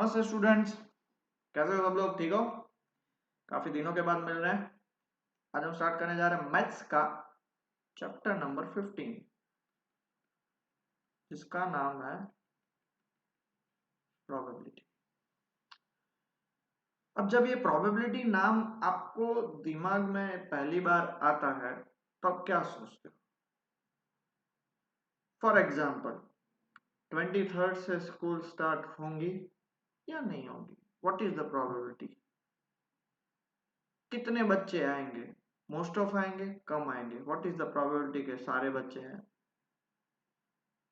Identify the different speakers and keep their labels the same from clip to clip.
Speaker 1: नमस्ते स्टूडेंट्स, कैसे हो सब लोग? ठीक हो? काफी दिनों के बाद मिल रहे हैं। आज हम स्टार्ट करने जा रहे हैं मैथ्स का चैप्टर नंबर 15, जिसका नाम है प्रोबेबिलिटी। अब जब ये प्रोबेबिलिटी नाम आपको दिमाग में पहली बार आता है तो आप क्या सोचते हो? फॉर एग्जाम्पल, 23rd से स्कूल स्टार्ट होंगी या नहीं होंगी? What is the probability? कितने बच्चे आएंगे? मोस्ट ऑफ आएंगे, कम आएंगे? व्हाट इज द प्रोबेबिलिटी के सारे बच्चे हैं?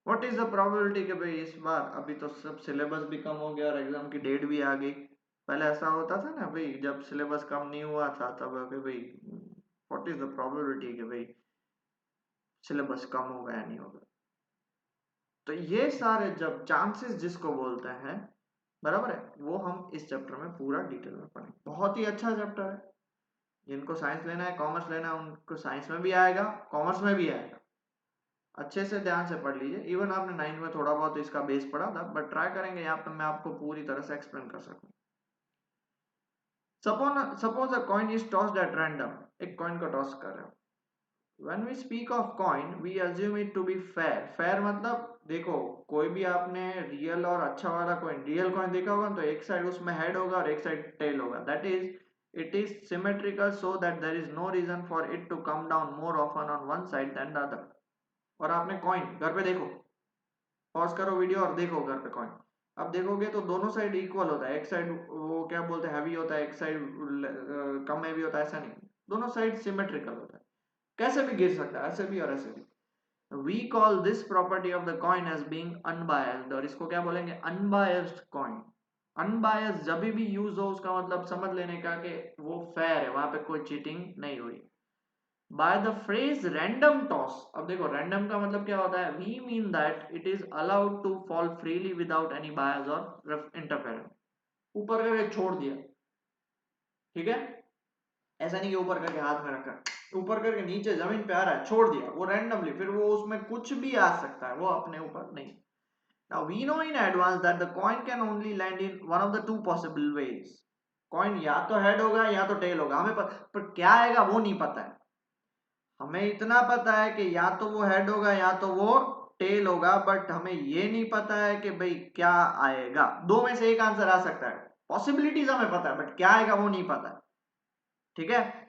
Speaker 1: व्हाट इज द प्रोबेबिलिटी कि भाई इस बार अभी तो सब सिलेबस भी कम हो गया और एग्जाम की डेट भी आ गई। पहले ऐसा होता था ना भाई, जब सिलेबस कम नहीं हुआ था तब कि भाई व्हाट इज द प्रोबेबिलिटी कि भाई सिलेबस कम होगा या नहीं होगा। तो ये सारे जब चांसेस जिसको बोलते हैं, बराबर है, वो हम इस चैप्टर में पूरा डिटेल में पढ़ेंगे। बहुत ही अच्छा चैप्टर है। जिनको साइंस लेना है, कॉमर्स लेना है, उनको साइंस में भी आएगा, कॉमर्स में भी आएगा। अच्छे से ध्यान से पढ़ लीजिए। इवन आपने 9th में थोड़ा बहुत इसका बेस पढ़ा था, बट ट्राई करेंगे यहाँ पे मैं आपको पूरी तरह से एक्सप्लेन कर सकूं। Suppose a coin is tossed at random. एक कॉइन को टॉस कर रहे हो। When we speak of coin, we assume it to be fair. Fair मतलब देखो, कोई भी आपने रियल और अच्छा वाला कॉइन, रियल कॉइन देखा होगा तो एक साइड उसमें हेड होगा और एक साइड टेल होगा। That is it is symmetrical so that there is no reason for it to come down more often on one side than the other. और आपने कॉइन घर पे देखो, पॉज करो वीडियो और देखो घर पे कॉइन। अब देखोगे तो दोनों साइड इक्वल होता है। एक साइड वो क्या बोलते हैं, हैवी होता है, एक साइड कम हैवी होता है। ऐसा नहीं, दोनों साइड सिमेट्रिकल होता है। कैसे भी गिर सकता है, ऐसे भी और ऐसे भी। We call this property of the coin as being unbiased. और इसको क्या बोलेंगे? Unbiased coin. अनबायस्ड जब भी यूज हो उसका मतलब समझ लेने का कि वो फेयर है, वहां पे कोई चीटिंग नहीं हुई। By the phrase random toss, अब देखो रैंडम का मतलब क्या होता है? We mean that it is allowed to fall freely without any bias और इंटरफेरेंस। ऊपर करके छोड़ दिया, ठीक है? ऐसा नहीं कि ऊपर करके हाथ में रखा, ऊपर करके नीचे जमीन पे आ रहा है, छोड़ दिया, वो रैंडमली, फिर वो उसमें कुछ भी आ सकता है, वो अपने ऊपर नहीं। Now we know in advance that the coin can only land in one of the two possible ways. Coin या तो हेड होगा या तो टेल होगा, हमें पर क्या आएगा वो नहीं पता है। हमें इतना पता है कि या तो वो हेड होगा या तो वो टेल होगा, बट हमें ये नहीं पता है कि भाई क्या आएगा। दो में से एक आंसर आ सकता है, पॉसिबिलिटीज हमें पता है, बट क्या आएगा वो नहीं पता है, ठीक है?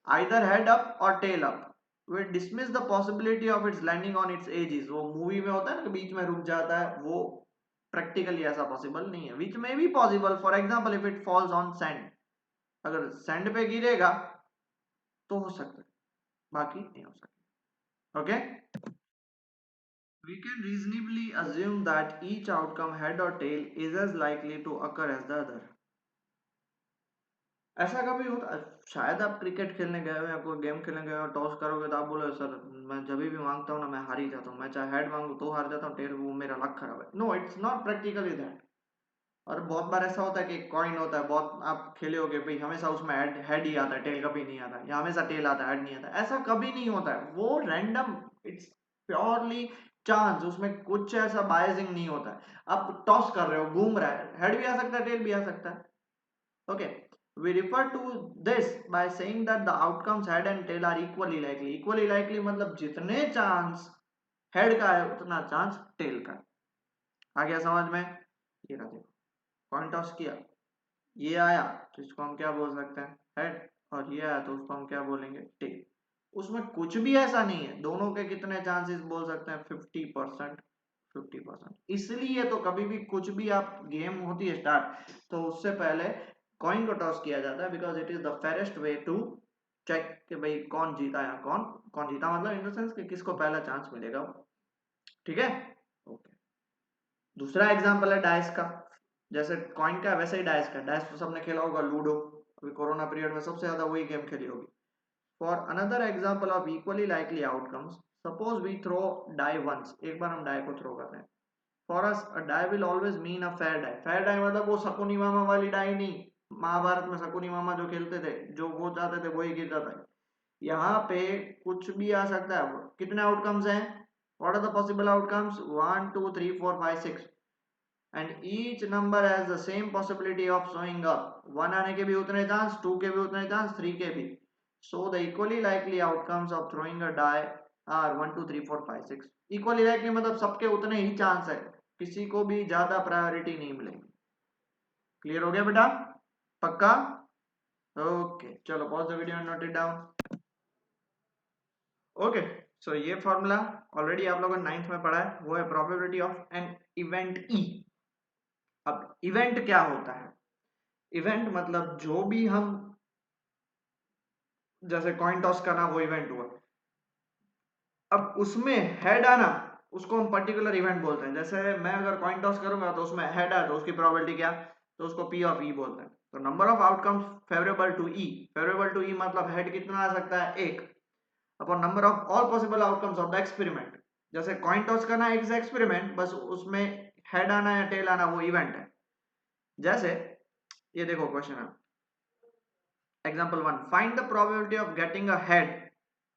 Speaker 1: आइदर हेड अप और tail up. We dismiss the possibility of its landing on its edges. वो मूवी में होता है ना कि बीच में रुक जाता है, वो प्रैक्टिकली ऐसा पॉसिबल नहीं है। विच में be possible, for example if it falls on sand, अगर सैंड पे गिरेगा तो हो सकता है, बाकी नहीं हो सकता। Okay, we can reasonably assume that each outcome, head or tail, is as likely to occur as the other. ऐसा कभी होता, शायद आप क्रिकेट खेलने गए हो या कोई गेम खेलने गए हो, टॉस करोगे तो आप बोलो सर मैं जब भी मांगता हूँ ना मैं हार ही जाता हूँ, मैं चाहे हेड मांगू तो हार जाता हूँ, टेल वो मेरा लक खराब है। No, it's not practically that. और बहुत बार ऐसा होता है कि कॉइन होता है, बहुत आप खेले होगे भाई, हमेशा उसमें हेड ही आता है, टेल कभी नहीं आता, या हमेशा टेल आता है, हेड नहीं आता। ऐसा कभी नहीं होता है, वो रैंडम, इट्स प्योरली चांस, उसमें कुछ ऐसा बायसिंग नहीं होता है। आप टॉस कर रहे हो, घूम रहा है, हेड भी आ सकता है, टेल भी आ सकता है। Okay, we refer to this by saying that the outcomes head and tail are equally likely. Equally likely मतलब जितने चांस हेड का है उतना चांस टेल का है। आ गया समझ में? ये रहा, देखो कॉइन टॉस किया, ये आया तो इसको हम क्या बोल सकते हैं? हेड। और ये आया तो उसको हम क्या बोलेंगे? टेल। उसमें कुछ भी ऐसा नहीं है। दोनों के कितने चांसेस बोल सकते हैं? 50%। 50%। इसलिए तो कभी भी कुछ भी आप गेम होती है स्टार्ट, तो उससे पहले कॉइन को टॉस किया जाता है, because it is the fairest way to check कि भाई कौन जीता या कौन कौन जीता, मतलब इन द सेंस कि किसको पहला चांस मिलेगा, ठीक है? ओके, दूसरा एग्जांपल है डाइस का। जैसे कॉइन का वैसे ही डाइस का। डाइस तो सबने खेला होगा, लूडो, अभी कोरोना पीरियड में सबसे ज्यादा वही गेम खेली होगी। For another example of equally likely outcomes, suppose we throw die once, एक बार हम डाई को थ्रो करते हैं। For us a die will always mean a fair die. Fair die मतलब वो शकुनी मामा वाली डाई नहीं, महाभारत में शकुनी मामा जो खेलते थे, जो वो चाहते थे वही गिर जाता है। यहाँ पे कुछ भी आ सकता है। कितने आउटकम्स हैं? What are the possible outcomes? 1 2 3 4 5 6। And each number has the same possibility of showing up, 1 आने के भी उतने चांस, 2 के भी उतने चांस, 3 के भी। So the equally likely outcomes of throwing a die are 1 2 3 4 5 6। Equally likely मतलब सबके उतने ही चांस है, किसी को भी ज्यादा प्रायोरिटी नहीं मिलेगी। क्लियर हो गया बेटा? पक्का? ओके, चलो pause the video and note it down. Okay, so ये फॉर्मूला ऑलरेडी आप लोगों ने 9th में पढ़ा है, वो है probability of an event E. अब इवेंट क्या होता है? इवेंट मतलब जो भी हम, जैसे कॉइन टॉस करना वो इवेंट हुआ, अब उसमें हेड आना उसको हम पर्टिकुलर इवेंट बोलते हैं। जैसे मैं अगर कॉइन टॉस करूंगा तो उसमें हेड आया तो उसकी प्रोबेबिलिटी क्या, तो उसको पी ऑफ ई बोलते हैं। तो number of outcomes favourable to E, favourable to E मतलब हेड कितना आ सकता है, एक, upon number of all possible outcomes of the experiment. जैसे कॉइन टॉस करना एक एक्सपेरिमेंट, बस उसमें हेड आना या टेल आना वो इवेंट है। जैसे ये देखो क्वेश्चन है, example 1, find the probability of getting a head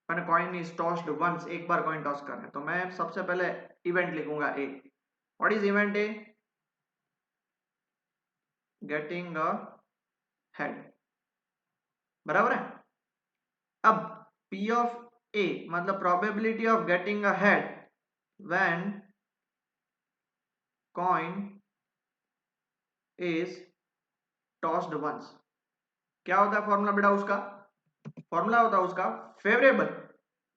Speaker 1: when coin is tossed once. एक बार कॉइन टॉस करना है तो मैं सबसे पहले इवेंट लिखूंगा A. What is event A? Getting a head, बराबर है। अब P ऑफ A मतलब probability of getting a head when coin is tossed once. क्या होता है फॉर्मूला बेटा उसका? फॉर्मूला होता है उसका फेवरेबल,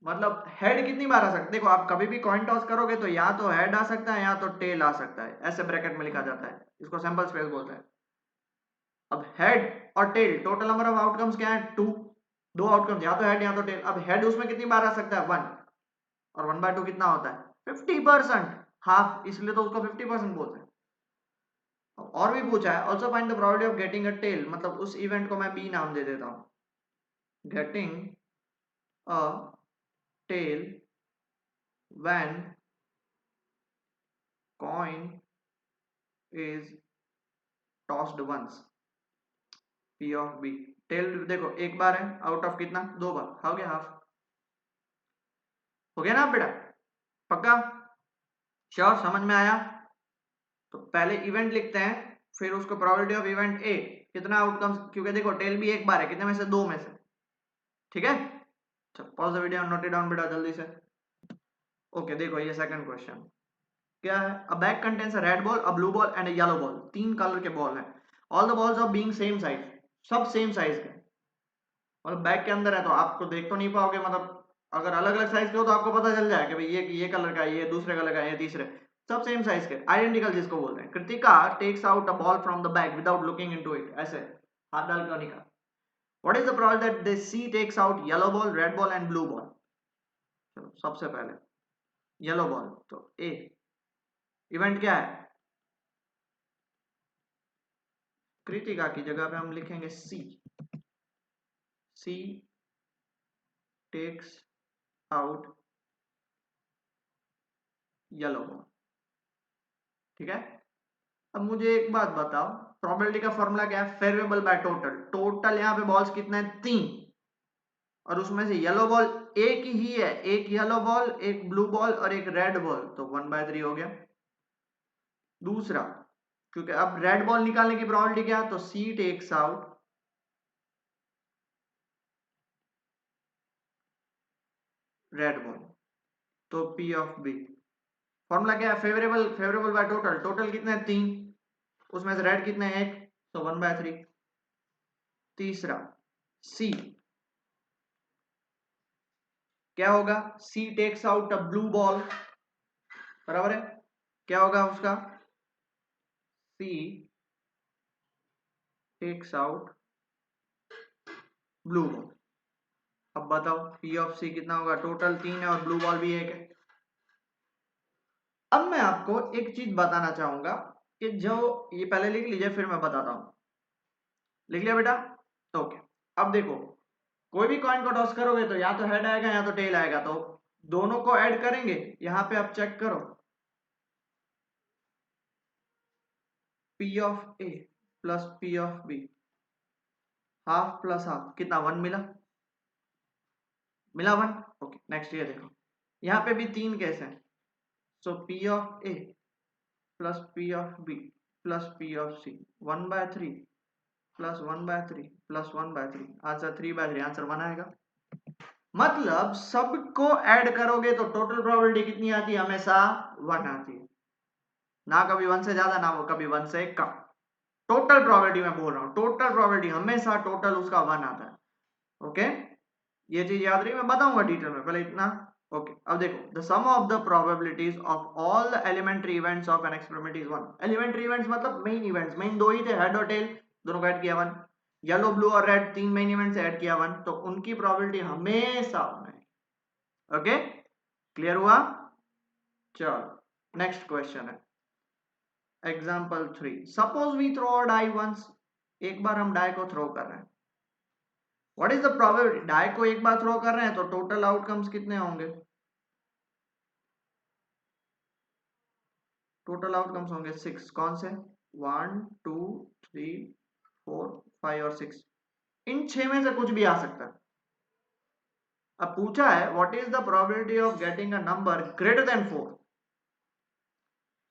Speaker 1: मतलब हेड कितनी बार आ सकता है। देखो आप कभी भी कॉइन टॉस करोगे तो या तो हेड आ सकता है या तो टेल आ सकता है, ऐसे ब्रैकेट में लिखा जाता है, इसको सैंपल स्पेस बोलते हैं। अब हेड और tail total number of outcomes क्या है, 2, दो आउटकम्स, या तो हेड या तो टेल। अब हेड उसमें कितनी बार आ सकता है, 1, और 1/2 कितना होता है, 50%, हाफ, इसलिए तो उसको 50% बोलते हैं। और भी पूछा है, also find the probability of getting a tail, मतलब उस इवेंट को मैं बी नाम दे देता हूं, getting a tail when coin is tossed once, P of B. Tail देखो एक बार है, आउट ऑफ कितना, 2 बार, हो गया हाफ। हो गया ना बेटा? पक्का? श्योर? समझ में आया? तो पहले इवेंट लिखते हैं, फिर उसको प्रोबेबिलिटी ऑफ इवेंट ए, कितना आउटकम्स, क्योंकि देखो टेल भी एक बार है, कितने में से, 2 में से। ठीक है, चलो pause the video, note it down बेटा जल्दी से। ओके देखो ये सेकंड क्वेश्चन क्या है, अ bag contains a red ball, a blue ball and a yellow ball. 3 colour के बॉल है, all the balls of being same size, सब सेम साइज के, मतलब बैग के अंदर है तो आपको देख तो नहीं पाओगे, मतलब अगर अलग अलग साइज के हो तो आपको पता चल जाए कि भाई ये कलर का है, ये दूसरे कलर का है, ये तीसरे, सब सेम साइज के, आइडेंटिकल जिसको बोलते हैं। Kritika takes out a ball from the bag without looking into it, ऐसे हाथ डाल कर निकाल। What is the probability that this she takes out yellow ball, red ball and blue ball? चलो सबसे पहले येलो बॉल, तो ए, इवेंट क्या है, कृतिका की जगह पे हम लिखेंगे सी, सी टेक्स आउट येलो बॉल। ठीक है, अब मुझे एक बात बताओ, प्रोबेबिलिटी का फॉर्मूला क्या है, फेवरेबल बाय टोटल। टोटल यहाँ पे बॉल्स कितने हैं, 3, और उसमें से येलो बॉल एक ही है, एक येलो बॉल, एक ब्लू बॉल और एक रेड बॉल, तो 1/3 हो गया। दूसरा, क्योंकि अब रेड बॉल निकालने की प्रोबेबिलिटी क्या है, तो सी टेक्स आउट रेड बॉल, तो पी ऑफ बी। फॉर्मूला क्या है, favourable, favourable by total, total कितने हैं, 3, उसमें से रेड कितने हैं, 1, तो 1/3। तीसरा, सी क्या होगा, C takes out a blue ball, बराबर है, क्या होगा उसका, C takes out blue ball. अब बताओ पी ऑफ सी कितना होगा, टोटल 3 है और ब्लू बॉल भी 1 है। अब मैं आपको एक चीज बताना चाहूंगा कि जो, ये पहले लिख लीजिए फिर मैं बताता हूं। लिख लिया बेटा? ओके, अब देखो कोई भी कॉइन को टॉस करोगे तो या तो हेड आएगा या तो टेल आएगा, तो दोनों को ऐड करेंगे। यहां पे आप चेक करो, P of A plus P of B, half plus half, कितना, 1 मिला, मिला 1। ओके नेक्स्ट ये देखो, यहाँ पे भी 3 केस हैं, so P of A plus P of B plus P of C 1/3 plus 1/3 plus 1/3 answer 3/3 answer 1 आएगा। मतलब सबको ऐड करोगे तो टोटल प्रोबेबिलिटी कितनी आती है? हमेशा 1 आती है, ना कभी 1 से ज्यादा ना वो कभी 1 से कम। टोटल प्रोबेबिलिटी मैं बोल रहा हूं, टोटल प्रोबेबिलिटी हमेशा टोटल उसका 1 आता है। ओके, ये चीज याद रही, मैं बताऊंगा डिटेल में, पहले इतना। ओके, अब देखो, the sum of the probabilities of all the elementary events of an experiment is 1। Elementary events मतलब मेन इवेंट्स, मेन दो ही थे, हेड और टेल, दोनों को ऐड किया 1। येलो ब्लू और रेड तीन मेन इवेंट्स ऐड किया 1, तो उनकी प्रोबेबिलिटी हमेशा 1 है। ओके, क्लियर हुआ? चलो नेक्स्ट क्वेश्चन है example 3। Suppose we throw a die once, एक बार हम डाई को थ्रो कर रहे हैं। What is the probability? Die को एक बार थ्रो कर रहे हैं तो टोटल आउटकम्स कितने होंगे? टोटल आउटकम्स होंगे 6। कौन से? 1 2 3 4 5 और 6। इन 6 में से कुछ भी आ सकता है। अब पूछा है what is the probability of getting a number greater than 4।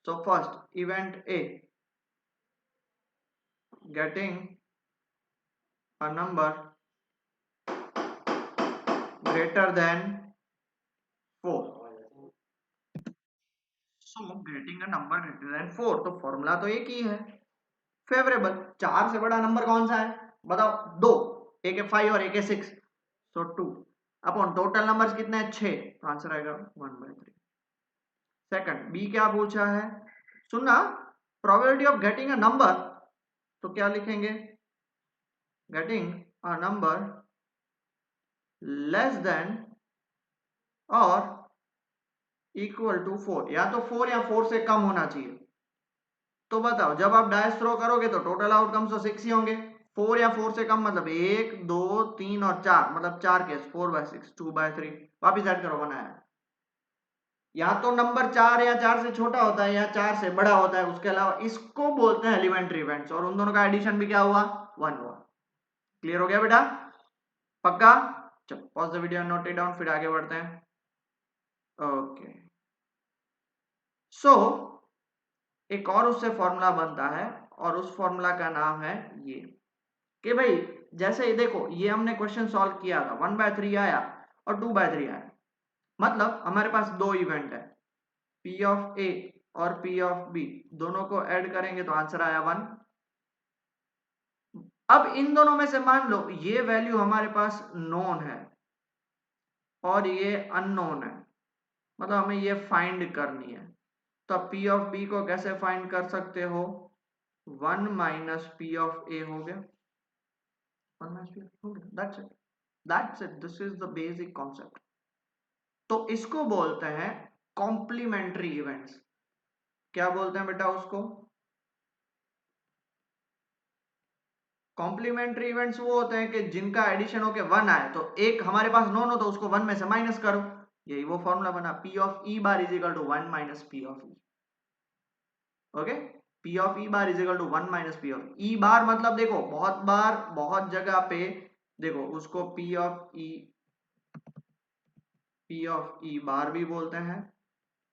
Speaker 1: So first event A, getting a number greater than 4। so getting a number greater than 4, तो फॉर्मूला तो एक ही है, फेवरेबल। 4 से बड़ा नंबर कौन सा है बताओ? 2, एक है 5 और एक है 6, सो 2 अपॉन टोटल नंबर्स कितने हैं? 6, तो आंसर आएगा 1/3। सेकंड बी क्या पूछा है, सुनना, probability of getting a number, तो क्या लिखेंगे? Getting a number less than और इक्वल टू 4, या तो 4 या 4 से कम होना चाहिए। तो बताओ, जब आप डाइस थ्रो करोगे तो टोटल आउटकम्स तो 6 ही होंगे। 4 या 4 से कम मतलब 1 2 3 और 4, मतलब 4 केस, 4/6 2/3। वापिस ऐड करो, बनाया। या तो नंबर 4 या 4 से छोटा होता है या 4 से बड़ा होता है, उसके अलावा इसको बोलते हैं एलिमेंट्री इवेंट्स, और उन दोनों का एडिशन भी क्या हुआ? 1 हुआ। क्लियर हो गया बेटा? पक्का? चलो pause the video, note it down, फिर आगे बढ़ते हैं। ओके, सो एक और उससे फॉर्मूला बनता है, और उस फॉर्मूला का नाम है ये, कि भाई जैसे ये देखो, ये हमने क्वेश्चन सॉल्व किया था, 1/3 आया और 2/3 आया, मतलब हमारे पास दो इवेंट है, पी ऑफ ए और पी ऑफ बी, दोनों को ऐड करेंगे तो आंसर आया 1। अब इन दोनों में से मान लो ये वैल्यू हमारे पास नोन है और ये अननोन है, मतलब हमें ये फाइंड करनी है। तो पी ऑफ बी को कैसे फाइंड कर सकते हो? 1 माइनस पी ऑफ ए हो गया, 1 माइनस पी हो गया, that's it, this is the basic concept. तो इसको बोलते हैं कॉम्प्लीमेंट्री इवेंट्स। क्या बोलते हैं बेटा उसको? कॉम्प्लीमेंट्री इवेंट्स वो होते हैं कि जिनका एडिशन होके 1 आए, तो एक हमारे पास नोन हो तो उसको 1 में से माइनस करो, यही वो फॉर्मूला बना, P of E bar is equal to 1 minus P of E. Okay, P of E bar is equal to 1 minus P of E bar, मतलब देखो बहुत बार बहुत जगह पे देखो उसको पी ऑफ ई बार भी बोलते हैं,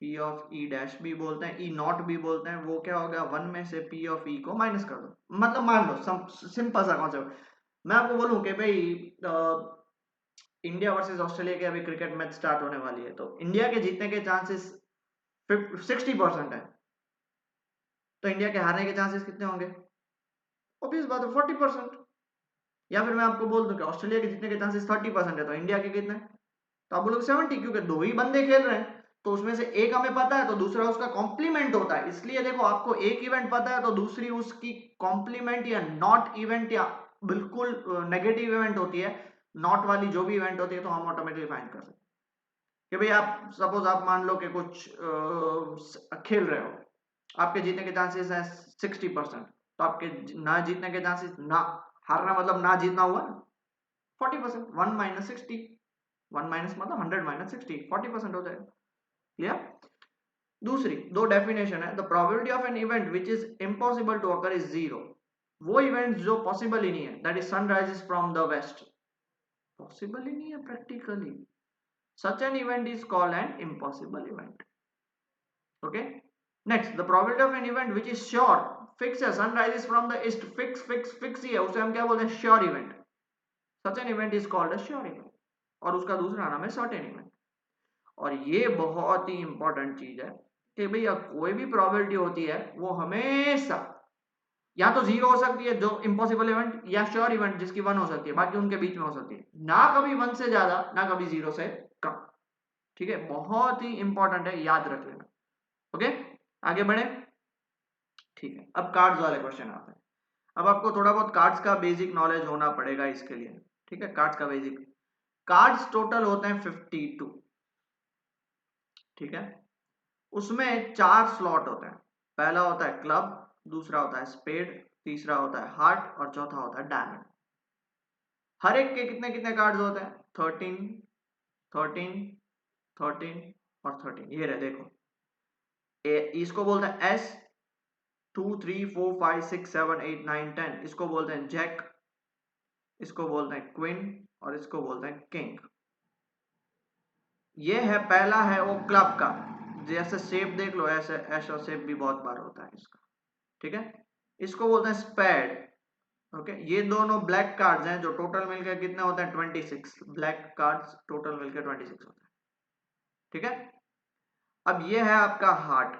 Speaker 1: पी ऑफ ई डैश भी बोलते हैं, ई नॉट भी बोलते हैं। वो क्या हो गया? 1 में से पी ऑफ ई को माइनस कर दो, मतलब मान लो सिंपल सा कॉन्सेप्ट। मैं आपको बोलूं कि भाई इंडिया वर्सेस ऑस्ट्रेलिया की अभी क्रिकेट मैच स्टार्ट होने वाली है, तो इंडिया के जीतने के चांसेस 60% है, तो इंडिया के हारने के चांसेस कितने होंगे? ऑब्वियस बात है, 40%। या फिर मैं आपको बोल दूं कि ऑस्ट्रेलिया के जीतने के चांसेस 30% है, तो इंडिया के कितने? तो आप बोलोगे 70, क्योंकि दो ही बंदे खेल रहे हैं, तो उसमें से एक हमें पता है तो दूसरा उसका कॉम्प्लीमेंट होता है। इसलिए देखो, आपको एक इवेंट पता है तो दूसरी उसकी कॉम्प्लीमेंट या नॉट इवेंट या बिल्कुल नेगेटिव इवेंट होती है, नॉट वाली जो भी इवेंट होती है, तो हम ऑटोमेटिकली फाइंड कर सकते हैं कि भाई आप सपोज आप मान लो कि कुछ खेल रहे हो, आपके जीतने के चांसेस हैं 60%, तो आपके ना जीतने के चांसेस, ना हारना मतलब ना जीतना हुआ ना 40%, 1 माइनस 60, 1 माइनस मतलब 100 माइनस 60, 40% हो जाएगा। क्लियर? दूसरी दो डेफिनेशन है, the probability of an event which is impossible to occur is 0। वो इवेंट जो पॉसिबल ही नहीं है, that is sun rises from the west, possible ही नहीं है practically, such an event is called an impossible event. Okay, next, the probability of an event which is sure, fix है, sun rises from the east, fix ही है, उसे हम क्या बोलते हैं, sure event. Such an event is called a sure event, और उसका दूसरा नाम है सर्टेन इवेंट। और ये बहुत ही इंपॉर्टेंट चीज है कि भैया कोई भी प्रोबेबिलिटी होती है वो हमेशा या तो जीरो हो सकती है जो इम्पॉसिबल इवेंट, या श्योर इवेंट जिसकी वन हो सकती है, बाकी उनके बीच में हो सकती है, ना कभी वन से ज्यादा ना कभी जीरो से कम। ठीक है, बहुत ही इंपॉर्टेंट है, याद रख लेना। ओके, आगे बढ़े। ठीक है, अब कार्ड्स वाले क्वेश्चन आते हैं। अब आपको थोड़ा बहुत कार्ड्स का बेसिक नॉलेज होना पड़ेगा इसके लिए। ठीक है, कार्ड्स का बेसिक, कार्ड्स टोटल होते हैं 52। ठीक है, उसमें 4 स्लॉट होते हैं। पहला होता है क्लब, दूसरा होता है स्पेड, तीसरा होता है हार्ट, और चौथा होता है डायमंड। हर एक के कितने कितने कार्ड्स होते हैं, 13, 13, 13 और 13। ये रहे देखो, इसको बोलते हैं एस, 2 3 4 5 6 7 8 9 10, इसको बोलते हैं जैक, इसको बोलते हैं क्वीन, और इसको बोलते हैं किंग। ये है पहला है वो क्लब का, जैसे शेप देख लो, ऐसे ऐसा शेप भी बहुत बार होता है इसका। ठीक है, इसको बोलते हैं स्पेड। ओके, ये दोनों ब्लैक कार्ड्स हैं जो टोटल मिलकर कितने होते हैं, 26 ब्लैक कार्ड्स टोटल मिलकर 26 होते हैं। ठीक है, अब ये है आपका हार्ट,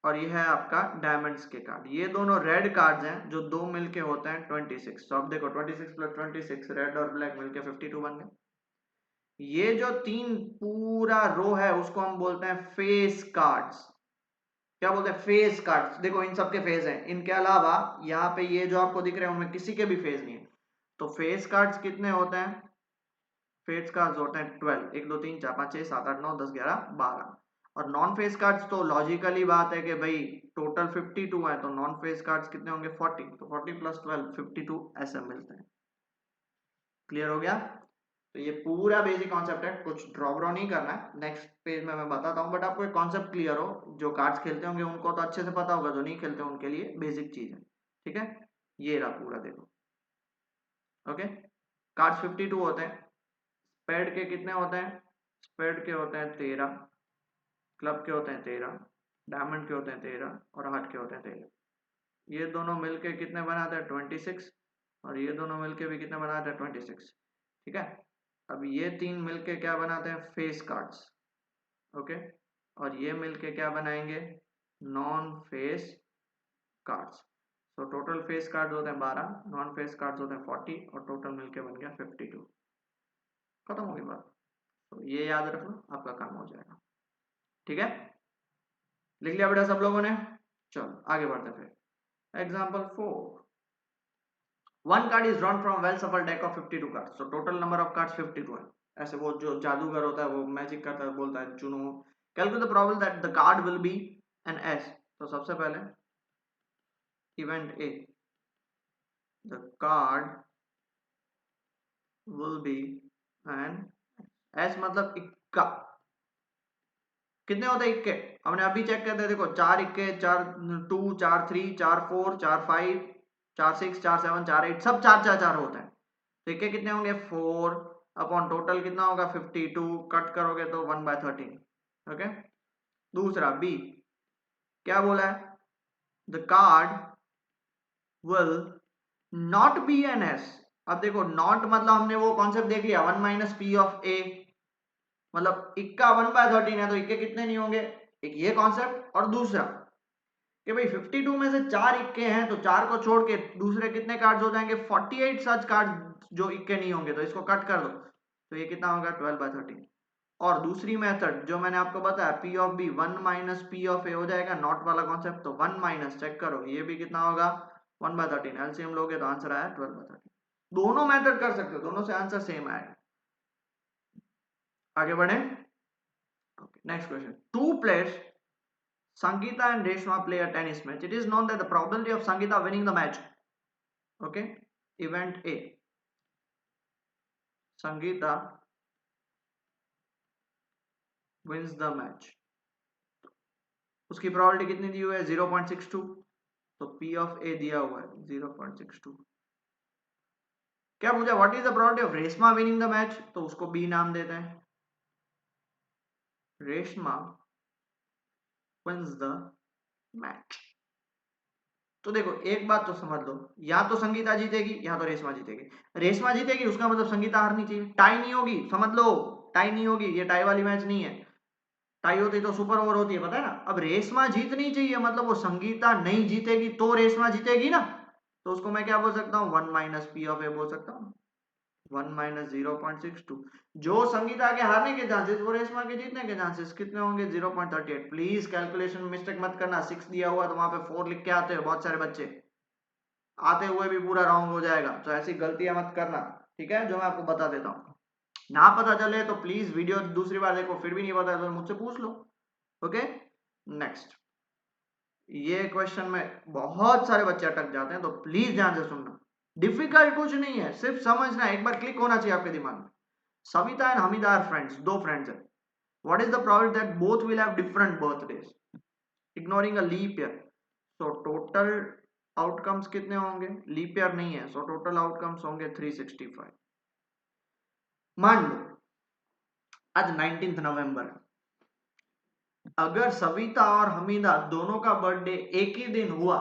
Speaker 1: और ये है आपका डायमंड्स के कार्ड। ये दोनों रेड कार्ड्स हैं जो दो मिलके होते हैं 26। तो अब देखो 26 प्लस 26, रेड और ब्लैक मिलके 52 बन गए। ये जो तीन पूरा रो है उसको हम बोलते हैं फेस कार्ड्स। क्या बोलते हैं, फेस कार्ड्स। देखो इन सबके फेस हैं, इनके अलावा यहाँ पे ये जो आपको दिख रहे हैं उनमें किसी के भी फेस नहीं है। तो फेस कार्ड्स कितने होते हैं, फेस कार्ड्स होते हैं 12, 1 2 3 4 5 6 7 8 9 10 11 12। और नॉन फेस कार्ड्स तो लॉजिकली बात है कि भाई टोटल 52 है, तो नॉन फेस कार्ड्स कितने होंगे, 40। तो 40 प्लस 12 52 ऐसे मिलते हैं। क्लियर हो गया। तो ये पूरा बेसिक कॉन्सेप्ट है, कुछ ड्रॉ व्रॉ नहीं करना है, नेक्स्ट पेज में मैं बताता हूँ, बट आपको एक कॉन्सेप्ट क्लियर हो। जो कार्ड्स खेलते होंगे उनको तो अच्छे से पता होगा, जो नहीं खेलते उनके लिए बेसिक चीज है। ठीक है, ये रहा पूरा, देखो। ओके, कार्ड्स 52 होते हैं। स्पेड के कितने होते हैं, स्पेड के होते हैं 13, क्लब के होते हैं 13, डायमंड के होते हैं 13, और हार्ट के होते हैं 13। ये दोनों मिलके कितने बनाते हैं, 26, और ये दोनों मिलके भी कितने बनाते हैं, 26। ठीक है, अब ये तीन मिलके क्या बनाते हैं, फेस कार्ड्स। ओके, और ये मिलके क्या बनाएंगे, नॉन फेस कार्ड्स। तो टोटल फेस कार्ड्स होते हैं 12, नॉन फेस कार्ड्स होते हैं 40, और टोटल मिलके बन गया 52। खत्म हो गई बात। तो ये याद रख लो, आपका काम हो जाएगा। ठीक है, लिख लिया बेटा सब लोगों ने। चलो आगे बढ़ते फिर। Example 4, one card is drawn from well सफल डेक ऑफ 52 कार्ड्स। तो टोटल नंबर ऑफ कार्ड्स 52 है। ऐसे वो जो जादूगर होता है वो मैजिक करता है, बोलता है चुनो, calculate the probability that the card will be an ace. तो सबसे पहले event A, the card will be an ace, मतलब इक्का। कितने होते हैं इक्के, हमने अभी चेक करते हैं, देखो 4 इक्के, 4 2 4 3 4 4 4 5 4 6 4 7 4 8, सब 4 4 4 होते हैं। तो इक्के कितने होंगे, 4 अपॉन टोटल कितना होगा 52, कट करोगे तो 1/13। ओके, दूसरा बी, क्या बोला है, the card will not be an ace. अब देखो नॉट मतलब हमने वो कॉन्सेप्ट देख लिया, 1 माइनस पी ऑफ ए, मतलब इक्का 1/13 है तो इक्के कितने नहीं होंगे। एक ये कॉन्सेप्ट, और दूसरा कि भाई 52 में से 4 इक्के हैं, तो 4 को छोड़ के दूसरे कितने कार्ड्स हो जाएंगे, 48 सच कार्ड जो इक्के नहीं होंगे, तो इसको कट कर दो, तो ये कितना होगा 12/13। और दूसरी मेथड जो मैंने आपको बताया, P of B 1 minus P of A हो जाएगा, नॉट वाला कॉन्सेप्ट, तो 1 माइनस, चेक करो ये भी कितना होगा 1/13, एलसीएम लोगे तो आंसर आया 12/13। दोनों मेथड कर सकते हो, दोनों से आंसर सेम आएगा। आगे बढ़े। Next question, two players Sangeeta and Reshma play a tennis match. It is known that the probability of Sangeeta winning the match. Okay. Event A. Sangeeta wins the match. उसकी probability कितनी दी हुई है, 0.62। तो P of A दिया हुआ है 0.62। क्या पूछा, what is the probability of Reshma winning the match, तो उसको B नाम देते हैं। Reshma wins the match. तो देखो एक बात तो समझ लो, या तो संगीता जीतेगी या तो रेशमा जीतेगी। रेशमा जीतेगी उसका मतलब संगीता हारनी चाहिए, टाई नहीं होगी, समझ लो टाई नहीं होगी, ये टाई वाली मैच नहीं है। टाई होती तो सुपर ओवर होती है, पता है ना। अब रेशमा जीतनी चाहिए मतलब वो संगीता नहीं जीतेगी तो रेशमा जीतेगी ना। तो उसको मैं क्या बोल सकता हूँ, 1 माइनस पी ऑफ ए बोल सकता हूँ, 1 माइनस 0.62। जो संगीता के हारने के चांसेस वो रेशमा के जीतने के चांसेस कितने होंगे, 0.38। प्लीज कैलकुलेशन मिस्टेक मत करना, 6 दिया हुआ तो वहां पे 4 लिख के आते हो बहुत सारे बच्चे, आते हुए भी पूरा रॉन्ग हो जाएगा। तो ऐसी गलतियां मत करना, ठीक है, जो मैं आपको बता देता हूँ। ना पता चले तो प्लीज वीडियो दूसरी बार देखो, फिर भी नहीं पता तो मुझसे पूछ लो। ओके नेक्स्ट, ये क्वेश्चन में बहुत सारे बच्चे अटक जाते हैं तो प्लीज ध्यान से सुनना। डिफिकल्ट कुछ नहीं है, सिर्फ समझना, एक बार क्लिक होना चाहिए आपके दिमाग में। Savita and Hamida are friends, दो फ्रेंड्स हैं। What is the probability that both will have different birthdays ignoring a leap year. So total outcomes कितने होंगे, लीप ईयर नहीं है, सो टोटल आउटकम्स होंगे 365। मान लो आज 19 नवंबर, अगर सविता और हमीदा दोनों का बर्थडे एक ही दिन हुआ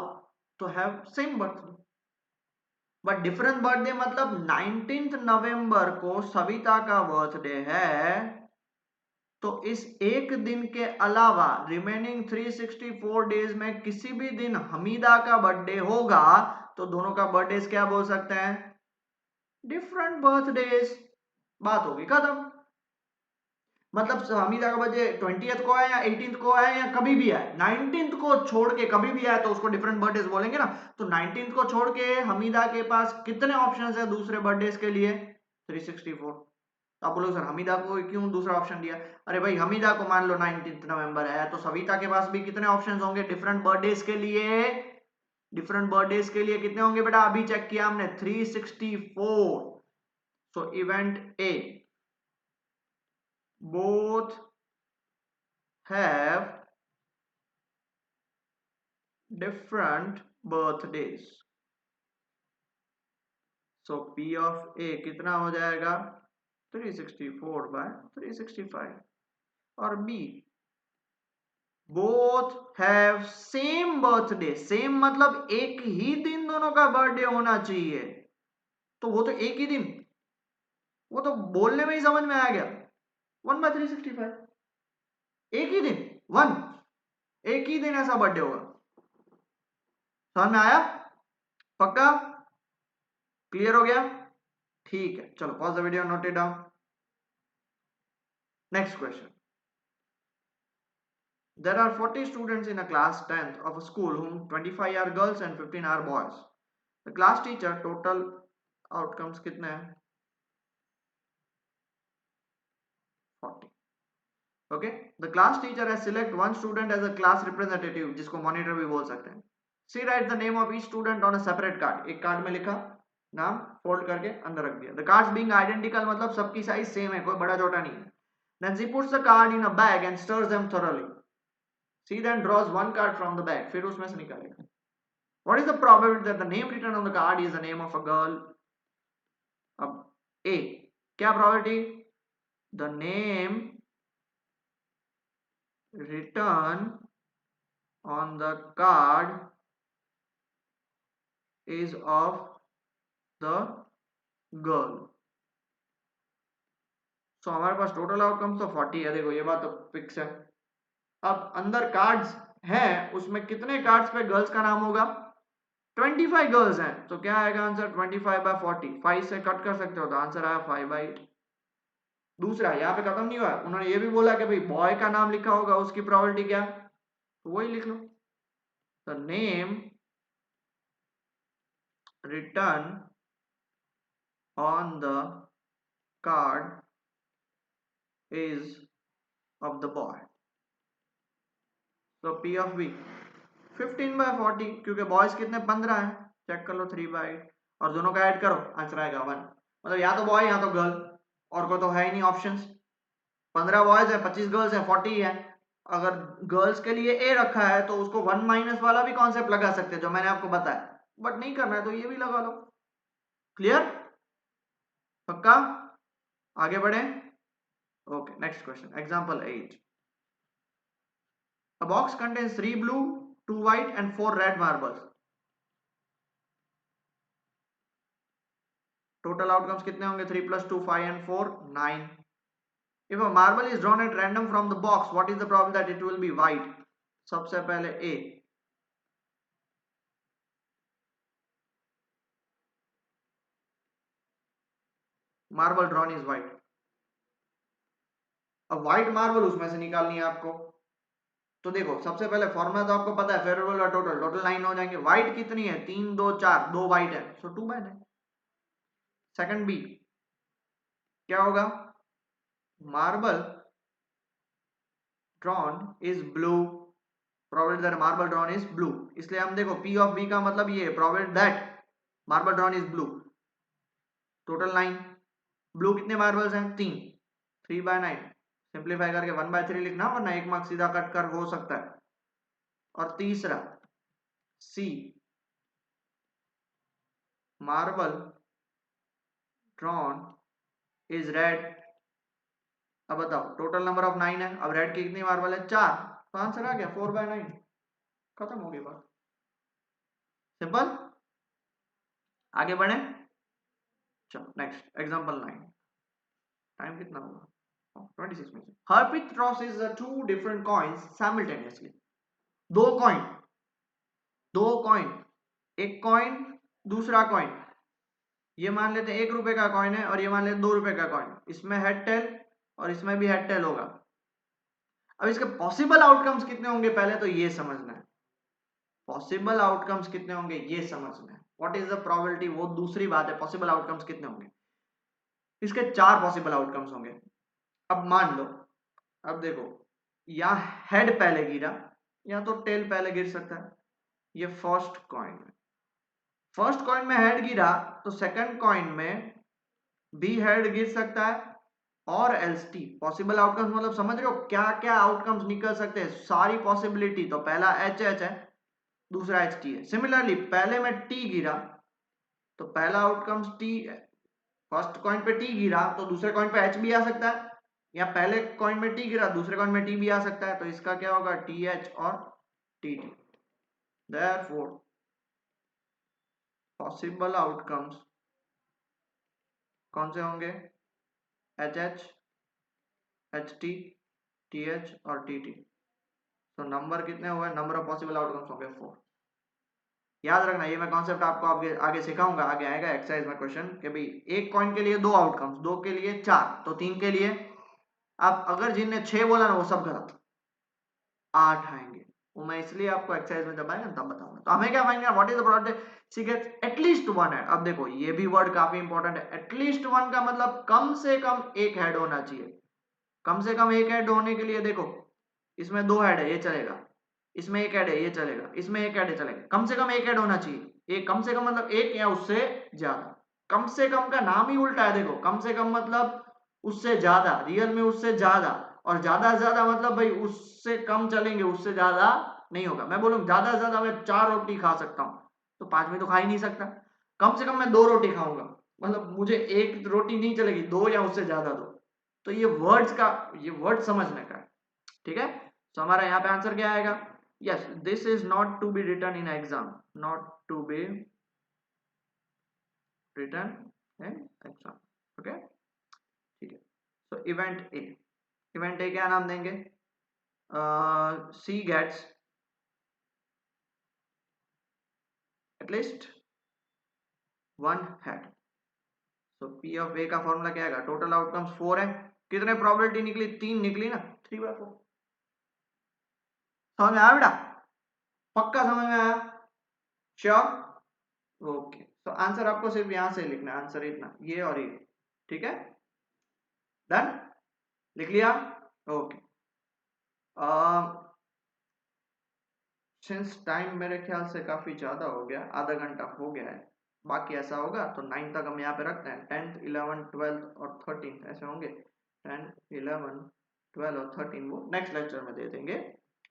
Speaker 1: तो have same birthday. But different birthday मतलब 19 नवंबर को सविता का बर्थडे है, तो इस एक दिन के अलावा रिमेनिंग 364 डेज में किसी भी दिन हमीदा का बर्थडे होगा, तो दोनों का बर्थडे क्या बोल सकते हैं, डिफरेंट बर्थडेज। बात होगी खत्म। मतलब हमीदा का बर्थडे 20th को है या 18th को है या कभी भी है, 19th को छोड़ के कभी भी है तो उसको डिफरेंट बर्थडेज बोलेंगे ना। तो 19th को छोड़ के हमीदा के पास कितने ऑप्शंस है दूसरे बर्थडेज के लिए, 364। आप बोलो सर हमीदा को क्यों दूसरा ऑप्शन दिया, अरे भाई हमीदा को मान लो 19 नवंबर है तो सविता के पास भी कितने ऑप्शंस होंगे डिफरेंट बर्थडेज के लिए। डिफरेंट बर्थडेज के लिए कितने होंगे बेटा, अभी चेक किया हमने 364। सो event A, both have different birthdays, so p of a कितना हो जाएगा 364 by 365। और b, both have same birthday, same मतलब एक ही दिन दोनों का बर्थडे होना चाहिए, तो वो तो एक ही दिन, वो तो बोलने में ही समझ में आ गया, 1 by 365, एक ही दिन, 1, एक ही दिन ऐसा बर्थडे होगा। समझ में आया, पक्का, क्लियर हो गया, ठीक है। चलो pause the video, note it down. Next question, there are 40 students in a class 10th of a school whom 25 are girls and 15 are boys. The class teacher total outcomes कितने हैं, 40। okay, the class teacher has select one student as a class representative जिसको monitor भी बोल सकते हैं। she writes the name of each student on a separate card, एक card में लिखा नाम, फोल्ड करके अंदर रख दिया। the cards being identical मतलब सबकी साइज सेम है, कोई बड़ा छोटा नहीं है। then she puts the card in a bag and stirs them thoroughly. she then draws one card from the bag, फिर उसमें से निकालेगा। what is the probability that the name written on the card is the name of a girl। अब a, क्या probability, the name written on the card is of the girl। सो हमारे पास total outcomes तो 40 है, देखो ये बात तो fix है। अब अंदर कार्ड्स हैं, उसमें कितने कार्ड्स पे गर्ल्स का नाम होगा, 25 गर्ल्स हैं, तो क्या आएगा आंसर 25 by 40, 5 से कट कर सकते हो तो आंसर आया 5 by 8। दूसरा यहाँ पे खत्म नहीं हुआ, उन्होंने ये भी बोला कि भाई बॉय का नाम लिखा होगा उसकी प्रोबेबिलिटी क्या, तो वही लिख लो, the name written on the card is of the boy, तो पी ऑफ बी 15 by 40, क्योंकि बॉयज कितने 15 हैं, चेक कर लो 3 by 8 और दोनों का ऐड करो आंसर आएगा 1। मतलब या तो बॉय या तो गर्ल, और कोई तो है ही नहीं ऑप्शंस। 15 बॉयज है, 25 गर्ल्स है, 40 है। अगर गर्ल्स के लिए ए रखा है तो उसको 1 माइनस वाला भी कॉन्सेप्ट लगा सकते हैं जो मैंने आपको बताया, बट नहीं करना है तो ये भी लगा लो। क्लियर, पक्का, आगे बढ़े। Okay next question, example 8। A box contains 3 blue, 2 white and 4 red marbles. Total outcomes कितने होंगे? 3 plus 2 5 and 4 9. If a marble is drawn at random from the box, what is the probability that it will be white? सबसे पहले A. Marble drawn is white. अब white marble उसमें से निकालनी है आपको, तो देखो सबसे पहले फॉर्मूला तो आपको पता है, फेवरेबल और टोटल, टोटल 9 हो जाएंगे। व्हाइट कितनी है? 3 2 4, 2 व्हाइट है, सो 2 बाय 9। सेकंड बी क्या होगा? Marble drawn is blue, probability that marble drawn is blue, इसलिए हम देखो पी ऑफ बी का मतलब ये है, probability that marble drawn is blue. Total 9, blue कितने मार्बल्स हैं? 3, 3 बाय 9, सिंप्लीफाई करके 1 बाय 3 लिखना, वरना एक मार्क्स सीधा कट कर हो सकता है। और तीसरा सी, मार्बल ड्रॉन इज रेड। अब बताओ टोटल नंबर ऑफ 9 है, अब रेड की कितनी मार्बल है? 4, तो आंसर आ गया 4 बाय 9, खत्म हो गई बात, सिंपल। आगे बढ़े, चलो नेक्स्ट एग्जांपल 9। टाइम कितना होगा? 26 minute. Harpreet tosses two different coins simultaneously. दो कॉइन, दो कॉइन, एक कॉइन दूसरा कॉइन, ये मान लेते हैं 1 रुपए का कॉइन है और ये मान लेते हैं 2 रुपए का कॉइन, इसमें हेड टेल और इसमें भी हेड टेल होगा। अब इसके पॉसिबल आउटकम्स कितने होंगे पहले तो ये समझना है, पॉसिबल आउटकम्स कितने होंगे ये समझना है। व्हाट इज द प्रोबेबिलिटी वो दूसरी बात है, पॉसिबल आउटकम्स कितने होंगे? इसके 4 पॉसिबल आउटकम्स होंगे। अब मान लो, अब देखो या हेड पहले गिरा या तो टेल पहले गिर सकता है। ये फर्स्ट कॉइन में, फर्स्ट कॉइन में हेड गिरा तो सेकंड कॉइन में भी हेड गिर सकता है और एल्स टी। पॉसिबल आउटकम्स मतलब समझ रहे हो क्या क्या आउटकम्स निकल सकते हैं, सारी पॉसिबिलिटी। तो पहला एच एच है, दूसरा एच टी है। सिमिलरली पहले में टी गिरा तो पहला आउटकम्स टी, फर्स्ट कॉइन पे टी गिरा तो दूसरे कॉइन पे एच भी आ सकता है, या पहले कॉइन में टी गिरा दूसरे कॉइन में टी भी आ सकता है, तो इसका क्या होगा? टी एच और T T. Therefore possible outcomes कौन से होंगे? H H, H T, T H और टी टी। तो नंबर कितने हुए? नंबर ऑफ पॉसिबल आउटकम्स होंगे 4। याद रखना, ये मैं कॉन्सेप्ट आपको आगे आगे सिखाऊंगा, आगे आएगा एक्सरसाइज में क्वेश्चन कि भाई एक कॉइन के लिए 2 आउटकम्स, 2 के लिए 4, तो 3 के लिए। अब अगर जिनने 6 बोला ना वो सब गलत, 8 आएंगे, वो मैं इसलिए आपको एक्सरसाइज में जब आएगा तब बताऊंगा। तो हमें क्या फाइंड करना? What is the probability she gets at least 1 head. अब देखो ये भी वर्ड काफी इंपॉर्टेंट है, एटलीस्ट 1 का मतलब कम से कम एक हेड होना चाहिए। कम से कम एक हेड होने के लिए देखो, इसमें 2 हेड है ये चलेगा, इसमें एक हेड है ये चलेगा, इसमें एक हेड है चलेगा, कम से कम एक हेड होना चाहिए। एक कम से कम मतलब एक या उससे ज्यादा। कम से कम का नाम ही उल्टा है, देखो कम से कम मतलब उससे ज्यादा, रियल में उससे ज्यादा, और ज्यादा से ज्यादा मतलब भाई उससे कम चलेंगे, उससे ज्यादा नहीं होगा। मैं बोलूँ ज्यादा से ज्यादा मैं 4 रोटी खा सकता हूँ, तो 5 में तो खा ही नहीं सकता। कम से कम मैं 2 रोटी खाऊंगा, मतलब मुझे एक रोटी नहीं चलेगी, 2 या उससे ज्यादा दो। तो ये वर्ड्स का, ये वर्ड समझने का है, ठीक है। तो हमारा यहाँ पे आंसर क्या आएगा? Yes, this is not to be written in exam, not to be written in exam, okay ठीक है। तो इवेंट ए, इवेंट ए क्या नाम देंगे? सी गेट्स एटलीस्ट 1 हेड। तो पी ऑफ ए का फॉर्मूला क्या आएगा? टोटल आउटकम्स 4 है, कितने प्रोबेबिलिटी निकली? 3 निकली ना, 3/4। समझ में आया बेटा? पक्का समझ में आया? श्योर? ओके, तो आंसर आपको सिर्फ यहां से लिखना है, आंसर इतना, ये और ये, ठीक है। डन, लिख लिया? ओके। सिंस टाइम मेरे ख्याल से काफी ज्यादा हो गया, आधा घंटा हो गया है, बाकी ऐसा होगा तो 9 तक हम यहाँ पे रखते हैं। 10th 11th 12th और 13th ऐसे होंगे, 10 11 12 और 13 वो नेक्स्ट लेक्चर में दे देंगे।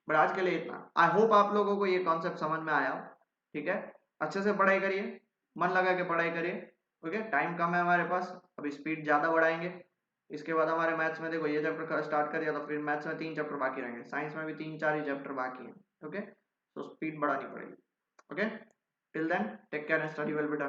Speaker 1: बट आज के लिए इतना। आई होप आप लोगों को ये कॉन्सेप्ट समझ में आया हो, ठीक है। अच्छे से पढ़ाई करिए, मन लगा के पढ़ाई करिए, ओके। टाइम कम है हमारे पास, अभी स्पीड ज्यादा बढ़ाएंगे, इसके बाद हमारे मैथ्स में देखो ये चैप्टर स्टार्ट कर दिया तो फिर मैथ्स में 3 चैप्टर बाकी रहेंगे, साइंस में भी 3-4 ही चैप्टर बाकी हैं। ओके, तो स्पीड बढ़ानी पड़ेगी। Okay, till then take care and study well बेटा।